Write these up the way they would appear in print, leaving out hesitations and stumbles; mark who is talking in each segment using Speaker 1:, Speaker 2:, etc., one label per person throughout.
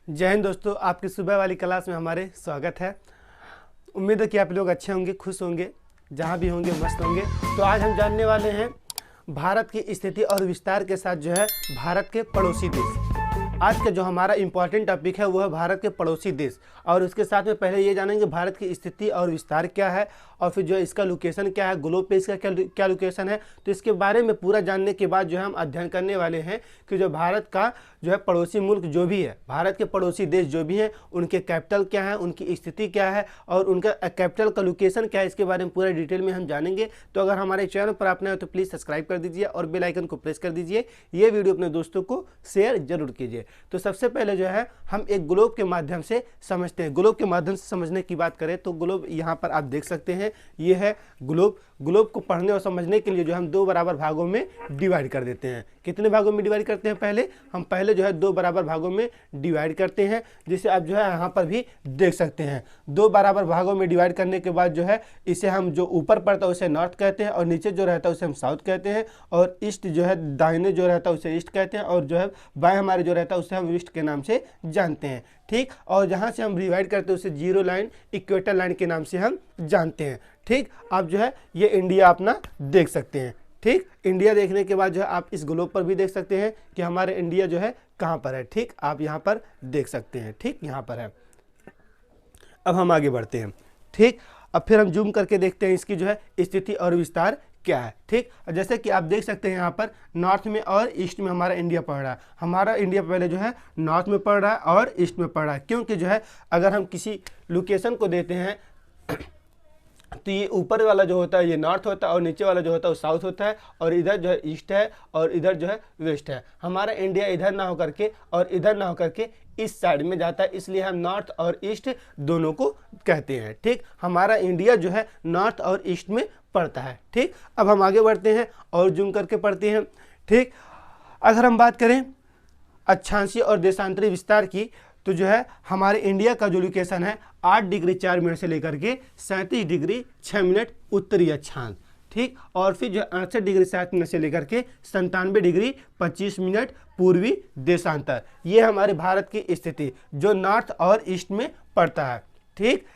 Speaker 1: जय हिंद दोस्तों, आपकी सुबह वाली क्लास में हमारे स्वागत है। उम्मीद है कि आप लोग अच्छे होंगे, खुश होंगे, जहाँ भी होंगे मस्त होंगे। तो आज हम जानने वाले हैं भारत की स्थिति और विस्तार के साथ जो है भारत के पड़ोसी देश। आज का जो हमारा इम्पॉर्टेंट टॉपिक है वो है भारत के पड़ोसी देश, और उसके साथ में पहले ये जानेंगे भारत की स्थिति और विस्तार क्या है, और फिर जो है इसका लोकेशन क्या है, ग्लोब पे इसका क्या लोकेशन है। तो इसके बारे में पूरा जानने के बाद जो है हम अध्ययन करने वाले हैं कि जो भारत का जो है पड़ोसी मुल्क जो भी है, भारत के पड़ोसी देश जो भी हैं, उनके कैपिटल क्या है, उनकी स्थिति क्या है और उनका कैपिटल का लोकेशन क्या है, इसके बारे में पूरा डिटेल में हम जानेंगे। तो अगर हमारे चैनल पर आप नए हो तो प्लीज़ सब्सक्राइब कर दीजिए और बेल आइकन को प्रेस कर दीजिए। ये वीडियो अपने दोस्तों को शेयर जरूर कीजिए। तो सबसे पहले जो है हम एक ग्लोब के माध्यम से समझते हैं। ग्लोब के माध्यम से समझने की बात करें तो ग्लोब यहाँ पर आप देख सकते हैं, ये है ग्लोब। ग्लोब को पढ़ने और समझने के लिए जो हम दो बराबर भागों में डिवाइड कर देते हैं। कितने भागों में डिवाइड करते हैं? पहले जो है दो बराबर भागों में डिवाइड करते हैं, जिसे आप जो है यहाँ पर भी देख सकते हैं। दो बराबर भागों में डिवाइड करने के बाद जो है इसे हम जो ऊपर पड़ता है उसे नॉर्थ कहते हैं, और नीचे जो रहता है उसे हम साउथ कहते हैं, और ईस्ट जो है दाहिने जो रहता है उसे ईस्ट कहते हैं, और जो है बाएं हमारे जो रहता है उसे हम वेस्ट के नाम से जानते हैं। ठीक, और जहाँ से हम डिवाइड करते हैं उसे जीरो लाइन, इक्वेटर लाइन के नाम से हम जानते हैं। ठीक, आप जो है ये इंडिया अपना देख सकते हैं। ठीक, इंडिया देखने के बाद जो है आप इस ग्लोब पर भी देख सकते हैं कि हमारे इंडिया जो है कहाँ पर है। ठीक, आप यहाँ पर देख सकते हैं। ठीक, यहाँ पर है। अब हम आगे बढ़ते हैं। ठीक, अब फिर हम जूम करके देखते हैं इसकी जो है स्थिति और विस्तार क्या है। ठीक, जैसे कि आप देख सकते हैं यहाँ पर नॉर्थ में और ईस्ट में हमारा इंडिया पड़ रहा है। हमारा इंडिया पहले जो है नॉर्थ में पड़ रहा है और ईस्ट में पड़ रहा है, क्योंकि जो है अगर हम किसी लोकेशन को देते हैं तो ये ऊपर वाला जो होता है ये नॉर्थ होता है, और नीचे वाला जो होता है वो साउथ होता है, और इधर जो है ईस्ट है और इधर जो है वेस्ट है। हमारा इंडिया इधर ना होकर के और इधर ना होकर के इस साइड में जाता है, इसलिए हम नॉर्थ और ईस्ट दोनों को कहते हैं। ठीक, हमारा इंडिया जो है नॉर्थ और ईस्ट में पड़ता है। ठीक, अब हम आगे बढ़ते हैं और जूम करके पढ़ते हैं। ठीक, अगर हम बात करें अक्षांशीय और देशांतरी विस्तार की, तो जो है हमारे इंडिया का जो लोकेशन है 8 डिग्री 4 मिनट से लेकर के 37 डिग्री 6 मिनट उत्तरी अक्षांश। ठीक, और फिर जो 68 डिग्री 7 मिनट से लेकर के 97 डिग्री 25 मिनट पूर्वी देशांतर। ये हमारे भारत की स्थिति जो नॉर्थ और ईस्ट में पड़ता है। ठीक,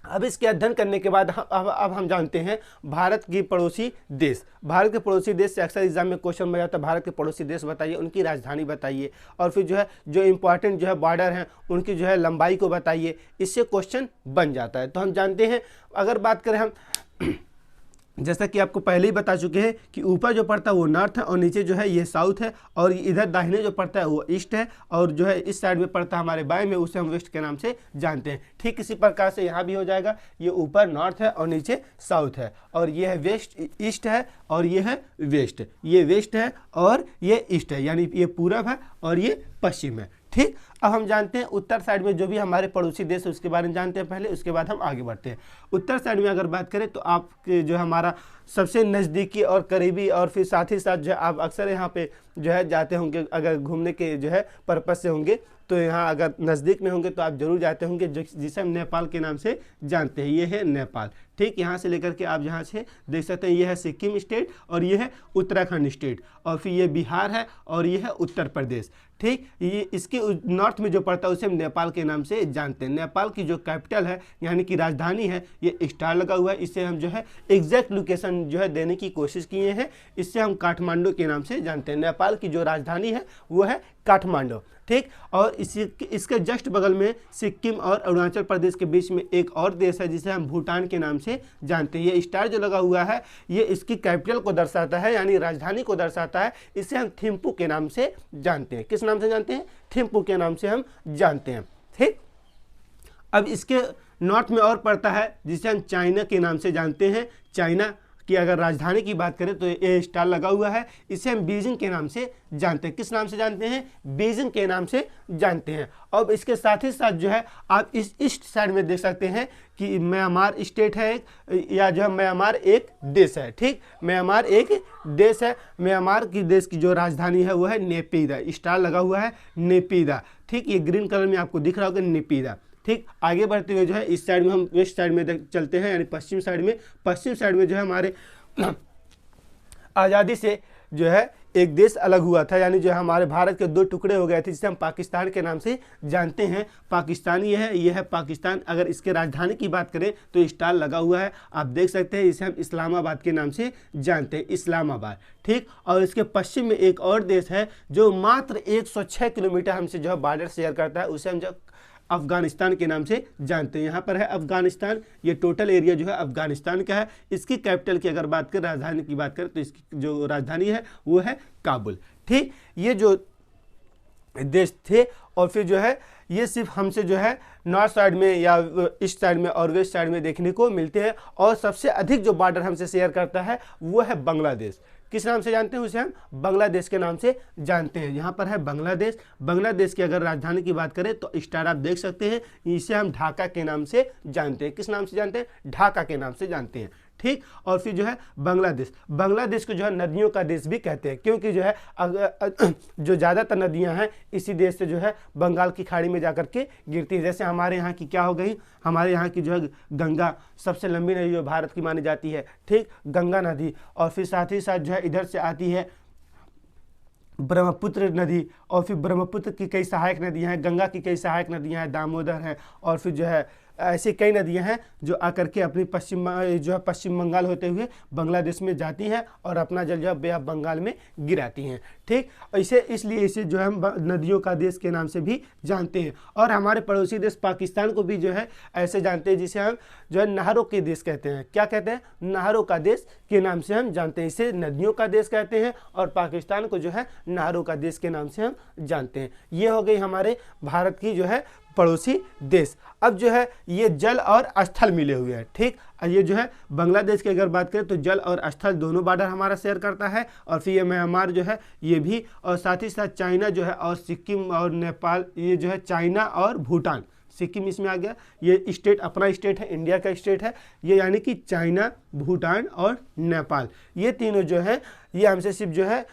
Speaker 1: अब इसके अध्ययन करने के बाद अब हम जानते हैं भारत की पड़ोसी देश। भारत के पड़ोसी देश से अक्सर एग्जाम में क्वेश्चन बन जाता है, भारत के पड़ोसी देश बताइए, उनकी राजधानी बताइए, और फिर जो है जो इंपॉर्टेंट जो है बॉर्डर हैं उनकी जो है लंबाई को बताइए। इससे क्वेश्चन बन जाता है। तो हम जानते हैं, अगर बात करें हम जैसा कि आपको पहले ही बता चुके हैं कि ऊपर जो पड़ता है वो नॉर्थ है और नीचे जो है ये साउथ है, और इधर दाहिने जो पड़ता है वो ईस्ट है, और जो है इस साइड में पड़ता है हमारे बाएं में उसे हम वेस्ट के नाम से जानते हैं। ठीक इसी प्रकार से यहाँ भी हो जाएगा, ये ऊपर नॉर्थ है और नीचे साउथ है, और ये है वेस्ट ईस्ट है और ये है वेस्ट, ये वेस्ट है और ये ईस्ट है, यानी ये पूरब है और ये पश्चिम है। ठीक, अब हम जानते हैं उत्तर साइड में जो भी हमारे पड़ोसी देश है उसके बारे में जानते हैं पहले, उसके बाद हम आगे बढ़ते हैं। उत्तर साइड में अगर बात करें तो आपके जो हमारा सबसे नज़दीकी और करीबी, और फिर साथ ही साथ जो है आप अक्सर यहाँ पे जो है जाते होंगे, अगर घूमने के जो है पर्पस से होंगे तो यहाँ अगर नज़दीक में होंगे तो आप जरूर जाते होंगे, जिसे हम नेपाल के नाम से जानते हैं। ये है नेपाल। ठीक, यहाँ से लेकर के आप यहाँ से देख सकते हैं, ये है सिक्किम स्टेट और ये है उत्तराखंड स्टेट, और फिर ये बिहार है और ये है उत्तर प्रदेश। ठीक, ये इसके नॉर्थ में जो पड़ता है उसे हम नेपाल के नाम से जानते हैं। नेपाल की जो कैपिटल है यानी कि राजधानी है, ये स्टार लगा हुआ है, इससे हम जो है एग्जैक्ट लोकेशन जो है देने की कोशिश किए हैं, इससे हम काठमांडू के नाम से जानते हैं। नेपाल की जो राजधानी है वो है काठमांडू। ठीक, और इसके जस्ट बगल में सिक्किम और अरुणाचल प्रदेश के बीच में एक और देश है जिसे हम भूटान के नाम से जानते हैं। ये स्टार जो लगा हुआ है ये इसकी कैपिटल को दर्शाता है, यानी राजधानी को दर्शाता है। इसे हम थिम्पू के नाम से जानते हैं। किस नाम से जानते हैं? थिम्पू के नाम से हम जानते हैं। ठीक, अब इसके नॉर्थ में और पड़ता है जिसे हम चाइना के नाम से जानते हैं। चाइना की अगर राजधानी की बात करें तो ये स्टार लगा हुआ है, इसे हम बीजिंग के नाम से जानते हैं। किस नाम से जानते हैं? बीजिंग के नाम से जानते हैं। अब इसके साथ ही साथ जो है आप इस ईस्ट साइड में देख सकते हैं कि म्यांमार स्टेट है एक, या जो है म्यांमार एक देश है। ठीक, म्यांमार एक देश है। म्यांमार की देश की जो राजधानी है वो है नेपीदा। स्टार लगा हुआ है नेपीदा। ठीक, ये ग्रीन कलर में आपको दिख रहा होगा नेपीदा। ठीक, आगे बढ़ते हुए जो है इस साइड में हम वेस्ट साइड में चलते हैं, यानी पश्चिम साइड में जो है हमारे आज़ादी से जो है एक देश अलग हुआ था, यानी जो हमारे भारत के दो टुकड़े हो गए थे, जिसे हम पाकिस्तान के नाम से जानते हैं। पाकिस्तान ये है पाकिस्तान। अगर इसके राजधानी की बात करें तो स्टार लगा हुआ है, आप देख सकते हैं। इसे हम इस्लामाबाद के नाम से जानते हैं, इस्लामाबाद, ठीक। और इसके पश्चिम में एक और देश है जो मात्र 106 किलोमीटर हमसे जो है बॉर्डर शेयर करता है, उसे हम जो अफगानिस्तान के नाम से जानते हैं। यहाँ पर है अफगानिस्तान, ये टोटल एरिया जो है अफगानिस्तान का है। इसकी कैपिटल की अगर बात करें, राजधानी की बात करें, तो इसकी जो राजधानी है वो है काबुल, ठीक। ये जो देश थे, और फिर जो है ये सिर्फ हमसे जो है नॉर्थ साइड में या ईस्ट साइड में और वेस्ट साइड में देखने को मिलते हैं। और सबसे अधिक जो बॉर्डर हमसे शेयर करता है वो है बांग्लादेश। किस नाम से जानते हैं? उसे हम बांग्लादेश के नाम से जानते हैं। यहाँ पर है बांग्लादेश। बांग्लादेश की अगर राजधानी की बात करें तो स्टार आप देख सकते हैं, इसे हम ढाका के नाम से जानते हैं। किस नाम से जानते हैं? ढाका के नाम से जानते हैं, ठीक। और फिर जो है बांग्लादेश को जो है नदियों का देश भी कहते हैं, क्योंकि जो है जो ज़्यादातर नदियां हैं इसी देश से जो है बंगाल की खाड़ी में जाकर के गिरती है। जैसे हमारे यहाँ की क्या हो गई, हमारे यहाँ की जो है गंगा सबसे लंबी नदी जो भारत की मानी जाती है, ठीक, गंगा नदी। और फिर साथ ही साथ जो है इधर से आती है ब्रह्मपुत्र नदी, और फिर ब्रह्मपुत्र की कई सहायक नदियां हैं, गंगा की कई सहायक नदियां हैं, दामोदर है, और फिर जो है ऐसी कई नदियां हैं जो आकर के अपनी पश्चिम बंगाल होते हुए बांग्लादेश में जाती हैं और अपना जल जो है बे ऑफ बंगाल में गिराती हैं, ठीक। इसलिए इसे जो है हम नदियों का देश के नाम से भी जानते हैं। और हमारे पड़ोसी देश पाकिस्तान को भी जो है ऐसे जानते हैं, जिसे हम जो है नहरों के देश कहते हैं। क्या कहते हैं? नहरों का देश के नाम से हम जानते हैं। इसे नदियों का देश कहते हैं और पाकिस्तान को जो है नहरों का देश के नाम से हम जानते हैं। ये हो गई हमारे भारत की जो है पड़ोसी देश। अब जो है ये जल और स्थल मिले हुए हैं, ठीक। ये जो है बांग्लादेश की अगर बात करें तो जल और स्थल दोनों बॉर्डर हमारा शेयर करता है। और फिर ये म्यांमार जो है ये भी, और साथ ही साथ चाइना जो है, और सिक्किम और नेपाल, ये जो है चाइना और भूटान, सिक्किम इसमें आ गया। ये स्टेट अपना स्टेट है, इंडिया का स्टेट है ये, यानी कि चाइना, भूटान और नेपाल, ये तीनों जो है ये हमसे सिर्फ जो है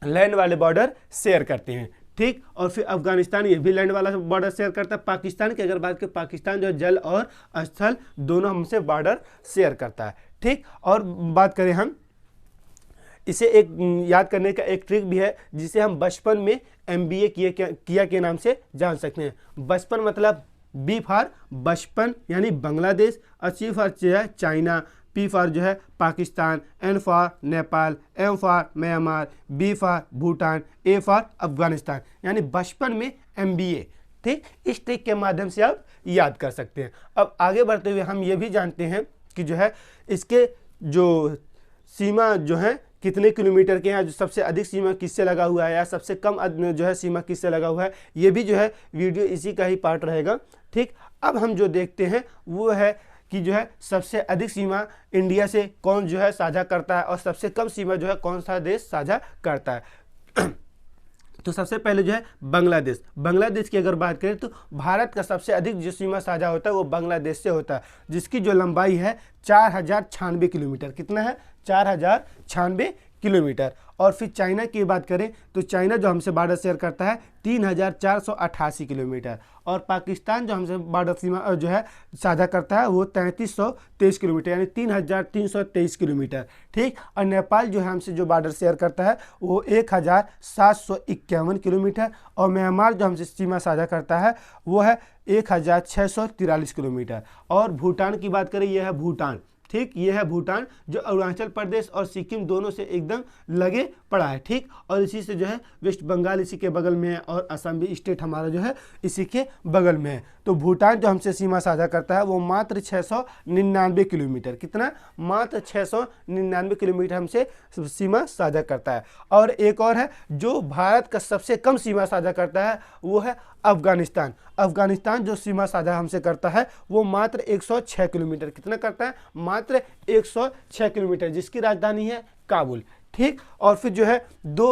Speaker 1: लैंड वाले बॉर्डर शेयर करते हैं, ठीक। और फिर अफगानिस्तान ये भी लैंड वाला बॉर्डर शेयर करता है। पाकिस्तान की अगर बात करें, पाकिस्तान जो है जल और स्थल दोनों हमसे बॉर्डर शेयर करता है, ठीक। और बात करें हम इसे एक याद करने का एक ट्रिक भी है, जिसे हम बचपन में MBA किया के नाम से जान सकते हैं। बचपन मतलब B फॉर बचपन यानी Bangladesh, C for China, P for जो है Pakistan, N for Nepal, M for Myanmar, B for Bhutan, A for Afghanistan, यानी बचपन में MBA, ठीक। इस ट्रिक के माध्यम से आप याद कर सकते हैं। अब आगे बढ़ते हुए हम ये भी जानते हैं कि जो है इसके जो सीमा जो है कितने किलोमीटर के हैं, जो सबसे अधिक सीमा किससे लगा हुआ है या सबसे कम जो है सीमा किससे लगा हुआ है, ये भी जो है वीडियो इसी का ही पार्ट रहेगा, ठीक। अब हम जो देखते हैं वो है कि जो है सबसे अधिक सीमा इंडिया से कौन जो है साझा करता है और सबसे कम सीमा जो है कौन सा देश साझा करता है। तो सबसे पहले जो है बांग्लादेश की अगर बात करें तो भारत का सबसे अधिक जो सीमा साझा होता है वो बांग्लादेश से होता है, जिसकी जो लंबाई है 4096 किलोमीटर। कितना है? 4096 किलोमीटर। और फिर चाइना की बात करें तो चाइना जो हमसे बॉर्डर शेयर करता है 3488 किलोमीटर। और पाकिस्तान जो हमसे बॉर्डर सीमा जो है साझा करता है वो 3323 किलोमीटर, यानी 3323 किलोमीटर, ठीक। और नेपाल जो है हमसे जो बॉर्डर शेयर करता है वो 1751 किलोमीटर। और म्यांमार जो हमसे सीमा साझा करता है वो है 1643 किलोमीटर। और भूटान की बात करें, यह है भूटान, ठीक। ये है भूटान जो अरुणाचल प्रदेश और सिक्किम दोनों से एकदम लगे पड़ा है, ठीक। और इसी से जो है वेस्ट बंगाल इसी के बगल में है और असम भी स्टेट हमारा जो है इसी के बगल में है। तो भूटान जो हमसे सीमा साझा करता है वो मात्र 699 किलोमीटर। कितना? मात्र 699 किलोमीटर हमसे सीमा साझा करता है। और एक और है जो भारत का सबसे कम सीमा साझा करता है वो है अफगानिस्तान जो सीमा साझा हमसे करता है वो मात्र 106 किलोमीटर। कितना करता है? मात्र 106 किलोमीटर, जिसकी राजधानी है काबुल, ठीक। और फिर जो है दो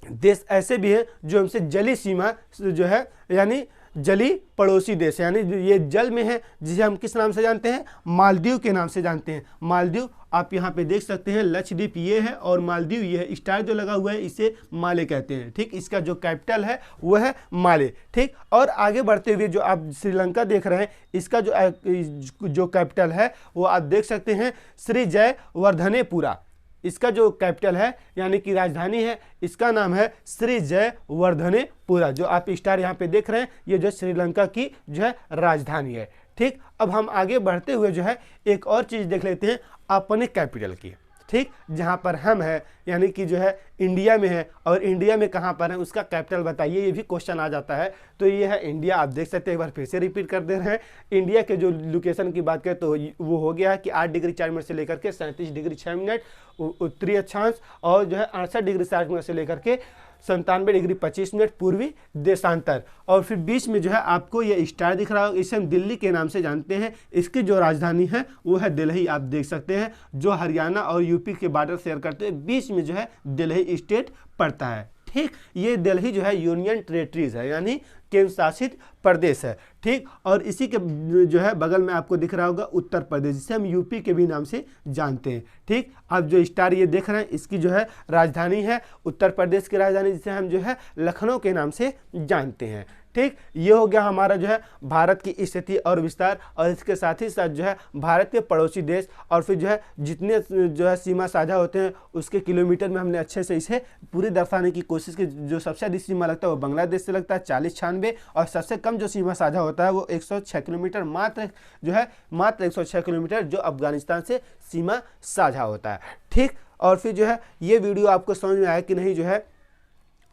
Speaker 1: देश ऐसे भी हैं जो हमसे जली सीमा जो है यानी जली पड़ोसी देश है, यानी ये जल में है, जिसे हम किस नाम से जानते हैं? मालदीव के नाम से जानते हैं। मालदीव आप यहाँ पे देख सकते हैं, लक्षद्वीप ये है और मालदीव ये है। स्टार जो लगा हुआ है इसे माले कहते हैं, ठीक। इसका जो कैपिटल है वो है माले, ठीक। और आगे बढ़ते हुए जो आप श्रीलंका देख रहे हैं, इसका जो कैपिटल है वो आप देख सकते हैं श्री जयवर्धनेपुरा, इसका जो कैपिटल है यानी कि राजधानी है, इसका नाम है श्री जयवर्धनेपुरा। जो आप स्टार यहाँ पे देख रहे हैं, ये जो श्रीलंका की जो है राजधानी है। ठीक, अब हम आगे बढ़ते हुए जो है एक और चीज़ देख लेते हैं अपने कैपिटल की। ठीक, जहाँ पर हम है यानी कि जो है इंडिया में है, और इंडिया में कहाँ पर है उसका कैपिटल बताइए, ये भी क्वेश्चन आ जाता है। तो ये है इंडिया, आप देख सकते हैं, एक बार फिर से रिपीट कर दे रहे हैं। इंडिया के जो लोकेशन की बात करें तो वो हो गया है कि 8 डिग्री 4 मिनट से लेकर के 37 डिग्री 6 मिनट उत्तरी अक्षांश, और जो है 68 डिग्री 60 मिनट से लेकर के 97 डिग्री 25 मिनट पूर्वी देशांतर। और फिर बीच में जो है आपको ये स्टार दिख रहा होगा, इसे हम दिल्ली के नाम से जानते हैं। इसकी जो राजधानी है वो है दिल्ली, आप देख सकते हैं, जो हरियाणा और यूपी के बॉर्डर शेयर करते हैं, बीच में जो है दिल्ली स्टेट पड़ता है। ठीक, ये दिल्ली जो है यूनियन टेरेटरीज है यानी केंद्र शासित प्रदेश है। ठीक, और इसी के जो है बगल में आपको दिख रहा होगा उत्तर प्रदेश, जिसे हम यूपी के भी नाम से जानते हैं। ठीक, आप जो स्टार ये देख रहे हैं, इसकी जो है राजधानी है उत्तर प्रदेश की राजधानी, जिसे हम जो है लखनऊ के नाम से जानते हैं। ठीक, ये हो गया हमारा जो है भारत की स्थिति और विस्तार, और इसके साथ ही साथ जो है भारत के पड़ोसी देश, और फिर जो है जितने जो है सीमा साझा होते हैं उसके किलोमीटर में हमने अच्छे से इसे पूरी दर्शाने की कोशिश की। जो सबसे अधिक सीमा लगता है वो बांग्लादेश से लगता है 40-96, और सबसे कम जो सीमा साझा होता है वो 106 किलोमीटर, मात्र 106 किलोमीटर जो अफगानिस्तान से सीमा साझा होता है। ठीक, और फिर जो है ये वीडियो आपको समझ में आया कि नहीं, जो है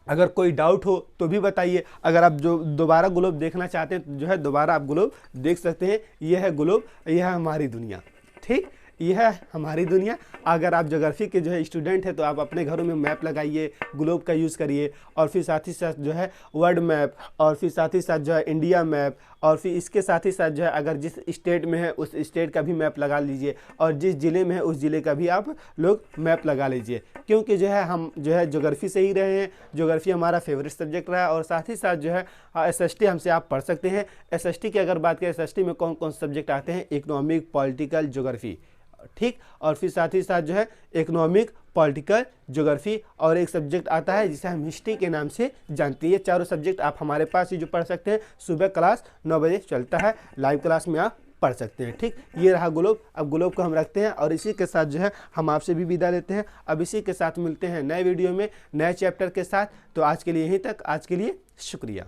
Speaker 1: अगर कोई डाउट हो तो भी बताइए। अगर आप जो दोबारा ग्लोब देखना चाहते हैं तो जो है दोबारा आप ग्लोब देख सकते हैं। यह है ग्लोब, यह है हमारी दुनिया। ठीक, यह है हमारी दुनिया। अगर आप ज्योग्राफी के जो है स्टूडेंट हैं तो आप अपने घरों में मैप लगाइए, ग्लोब का यूज़ करिए, और फिर साथ ही साथ जो है वर्ल्ड मैप, और फिर साथ ही साथ जो है इंडिया मैप, और फिर इसके साथ ही साथ जो है अगर जिस स्टेट में है उस स्टेट का भी मैप लगा लीजिए, और जिस ज़िले में है उस ज़िले का भी आप लोग मैप लगा लीजिए। क्योंकि जो है हम जो है ज्योग्राफी से ही रहे हैं, ज्योग्राफी हमारा फेवरेट सब्जेक्ट रहा है। और साथ ही साथ जो है SST हमसे आप पढ़ सकते हैं। SST की अगर बात करें, SST में कौन कौन सब्जेक्ट आते हैं, इकोनॉमिक, पॉलिटिकल, ज्योग्राफी। ठीक, और फिर साथ ही साथ जो है इकोनॉमिक, पॉलिटिकल, ज्योग्राफी, और एक सब्जेक्ट आता है जिसे हम हिस्ट्री के नाम से जानते हैं। ये चारों सब्जेक्ट आप हमारे पास ही जो पढ़ सकते हैं। सुबह क्लास 9 बजे चलता है, लाइव क्लास में आप पढ़ सकते हैं। ठीक, ये रहा ग्लोब। अब ग्लोब को हम रखते हैं, और इसी के साथ जो है हम आपसे भी विदा लेते हैं। अब इसी के साथ मिलते हैं नए वीडियो में नए चैप्टर के साथ। तो आज के लिए यहीं तक, आज के लिए शुक्रिया।